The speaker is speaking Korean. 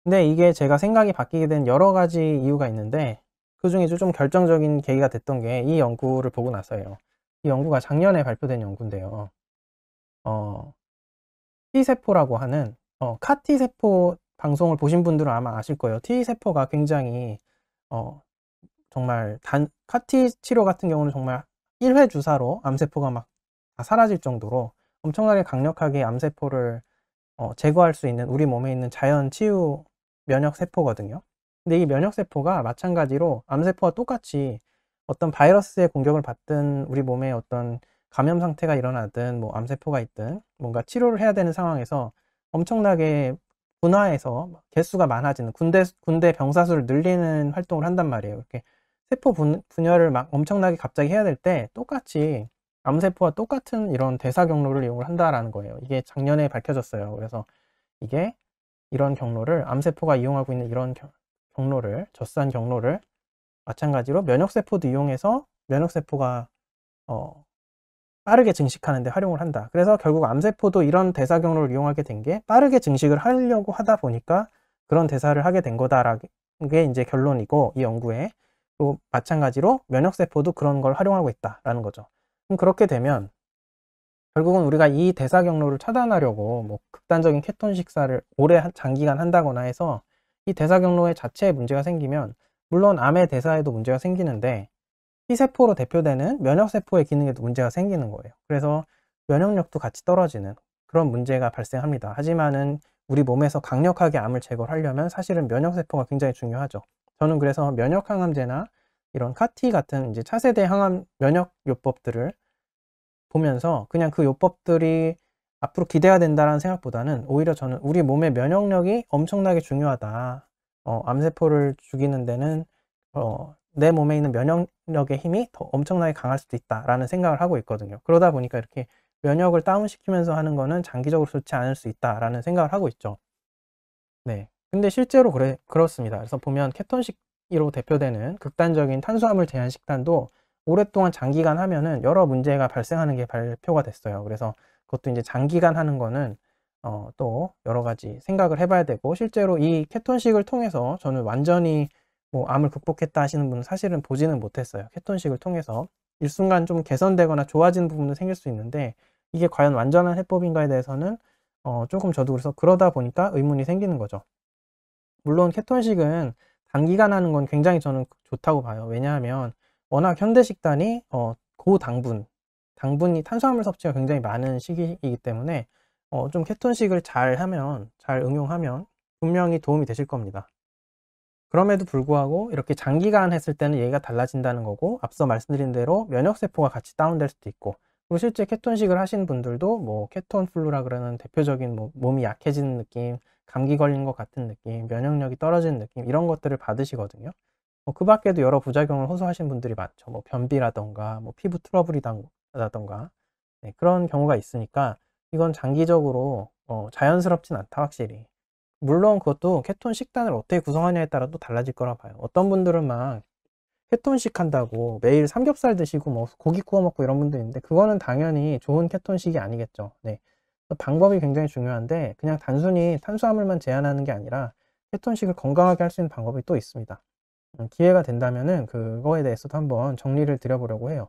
근데 이게 제가 생각이 바뀌게 된 여러 가지 이유가 있는데 그중에 좀 결정적인 계기가 됐던 게 이 연구를 보고 나서예요. 이 연구가 작년에 발표된 연구인데요. 어 T세포라고 하는 CAR-T세포 방송을 보신 분들은 아마 아실 거예요. T세포가 굉장히 어 정말 CAR-T 치료 같은 경우는 정말 1회 주사로 암세포가 막 다 사라질 정도로 엄청나게 강력하게 암세포를 제거할 수 있는 우리 몸에 있는 자연 치유 면역세포거든요. 근데 이 면역세포가 마찬가지로 암세포와 똑같이 어떤 바이러스의 공격을 받든 우리 몸에 어떤 감염 상태가 일어나든 뭐 암세포가 있든 뭔가 치료를 해야 되는 상황에서 엄청나게 분화해서 개수가 많아지는 군대 병사수를 늘리는 활동을 한단 말이에요. 이렇게 세포 분열을 막 엄청나게 갑자기 해야 될 때 똑같이 암세포와 똑같은 이런 대사 경로를 이용을 한다라는 거예요. 이게 작년에 밝혀졌어요. 그래서 이게 이런 경로를 암세포가 이용하고 있는 이런 경로를 젖산 경로를 마찬가지로 면역세포도 이용해서 면역세포가 빠르게 증식하는 데 활용을 한다. 그래서 결국 암세포도 이런 대사 경로를 이용하게 된 게 빠르게 증식을 하려고 하다 보니까 그런 대사를 하게 된 거다라는 게 이제 결론이고 이 연구에 또 마찬가지로 면역세포도 그런 걸 활용하고 있다라는 거죠. 그럼 그렇게 되면 결국은 우리가 이 대사 경로를 차단하려고 뭐 극단적인 케톤 식사를 오래 장기간 한다거나 해서 이 대사 경로의 자체에 문제가 생기면 물론 암의 대사에도 문제가 생기는데 T세포로 대표되는 면역세포의 기능에도 문제가 생기는 거예요. 그래서 면역력도 같이 떨어지는 그런 문제가 발생합니다. 하지만은 우리 몸에서 강력하게 암을 제거하려면 사실은 면역세포가 굉장히 중요하죠. 저는 그래서 면역항암제나 이런 CAR-T 같은 이제 차세대 항암 면역 요법들을 보면서 그냥 그 요법들이 앞으로 기대가 된다는 생각보다는 오히려 저는 우리 몸의 면역력이 엄청나게 중요하다. 암세포를 죽이는 데는 내 몸에 있는 면역력의 힘이 더 엄청나게 강할 수도 있다라는 생각을 하고 있거든요. 그러다 보니까 이렇게 면역을 다운시키면서 하는 거는 장기적으로 좋지 않을 수 있다라는 생각을 하고 있죠. 네. 근데 실제로 그렇습니다. 그래서 보면 케톤식으로 대표되는 극단적인 탄수화물 제한 식단도 오랫동안 장기간 하면은 여러 문제가 발생하는 게 발표가 됐어요. 그래서 그것도 이제 장기간 하는 거는 또 여러 가지 생각을 해봐야 되고 실제로 이 케톤식을 통해서 저는 완전히 뭐 암을 극복했다 하시는 분은 사실은 보지는 못했어요. 케톤식을 통해서 일순간 좀 개선되거나 좋아지는 부분도 생길 수 있는데 이게 과연 완전한 해법인가에 대해서는 조금 저도 그래서 그러다 보니까 의문이 생기는 거죠. 물론 케톤식은 단기간 하는 건 굉장히 저는 좋다고 봐요. 왜냐하면 워낙 현대 식단이 당분이 탄수화물 섭취가 굉장히 많은 시기이기 때문에 좀 케톤식을 잘 응용하면 분명히 도움이 되실 겁니다. 그럼에도 불구하고 이렇게 장기간 했을 때는 얘기가 달라진다는 거고 앞서 말씀드린 대로 면역세포가 같이 다운될 수도 있고 그리고 실제 케톤식을 하신 분들도 뭐 케톤 플루라 그러는 대표적인 뭐 몸이 약해지는 느낌, 감기 걸린 것 같은 느낌, 면역력이 떨어지는 느낌 이런 것들을 받으시거든요. 그 밖에도 여러 부작용을 호소하신 분들이 많죠. 뭐 변비라던가 뭐 피부 트러블이라던가 네, 그런 경우가 있으니까 이건 장기적으로 자연스럽진 않다 확실히. 물론 그것도 케톤 식단을 어떻게 구성하냐에 따라 또 달라질 거라 봐요. 어떤 분들은 막 케톤식 한다고 매일 삼겹살 드시고 뭐 고기 구워 먹고 이런 분도 있는데 그거는 당연히 좋은 케톤식이 아니겠죠. 네. 방법이 굉장히 중요한데 그냥 단순히 탄수화물만 제한하는 게 아니라 케톤식을 건강하게 할 수 있는 방법이 또 있습니다. 기회가 된다면은 그거에 대해서도 한번 정리를 드려보려고 해요.